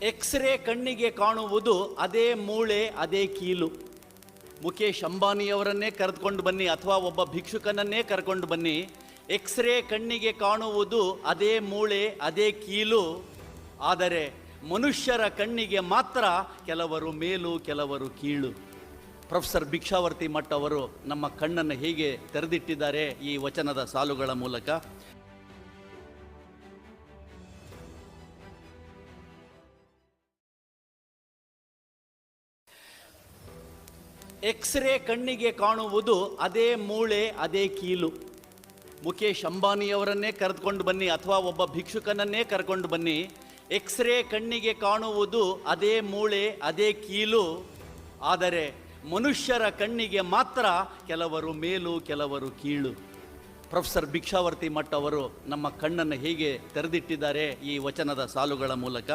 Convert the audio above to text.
X ray ಕಣ್ಣಿಗೆ ಕಾಣುವುದು ಅದೇ ಮೂಳೆ ಅದೇ ಕೀಲು. ಮುಖೇಶ್ ಅಂಬಾನಿಯವರನ್ನೇ ಕರೆದುಕೊಂಡು ಬನ್ನಿ ಅಥವಾ ಒಬ್ಬ ಭಿಕ್ಷುಕನನ್ನೇ ಕರ್ಕೊಂಡು ಬನ್ನಿ, ಎಕ್ಸ್ರೇ ಕಣ್ಣಿಗೆ ಕಾಣುವುದು ಅದೇ ಮೂಳೆ ಅದೇ ಕೀಲು. ಆದರೆ ಮನುಷ್ಯರ ಕಣ್ಣಿಗೆ ಮಾತ್ರ ಕೆಲವರು ಮೇಲು ಕೆಲವರು ಕೀಳು. ಪ್ರೊಫೆಸರ್ ಭಿಕ್ಷಾವರ್ತಿ ಮಠ್ ಅವರು ನಮ್ಮ ಕಣ್ಣನ್ನು ಹೇಗೆ ತೆರೆದಿಟ್ಟಿದ್ದಾರೆ ಈ ವಚನದ ಸಾಲುಗಳ ಮೂಲಕ. ಎಕ್ಸ್ರೇ ಕಣ್ಣಿಗೆ ಕಾಣುವುದು ಅದೇ ಮೂಳೆ ಅದೇ ಕೀಲು. ಮುಖೇಶ್ ಅಂಬಾನಿಯವರನ್ನೇ ಕರೆದುಕೊಂಡು ಬನ್ನಿ ಅಥವಾ ಒಬ್ಬ ಭಿಕ್ಷುಕನನ್ನೇ ಕರ್ಕೊಂಡು ಬನ್ನಿ, ಎಕ್ಸ್ರೇ ಕಣ್ಣಿಗೆ ಕಾಣುವುದು ಅದೇ ಮೂಳೆ ಅದೇ ಕೀಲು. ಆದರೆ ಮನುಷ್ಯರ ಕಣ್ಣಿಗೆ ಮಾತ್ರ ಕೆಲವರು ಮೇಲು ಕೆಲವರು ಕೀಳು. ಪ್ರೊಫೆಸರ್ ಭಿಕ್ಷಾವರ್ತಿ ಮಠ್ ಅವರು ನಮ್ಮ ಕಣ್ಣನ್ನು ಹೇಗೆ ತೆರೆದಿಟ್ಟಿದ್ದಾರೆ ಈ ವಚನದ ಸಾಲುಗಳ ಮೂಲಕ.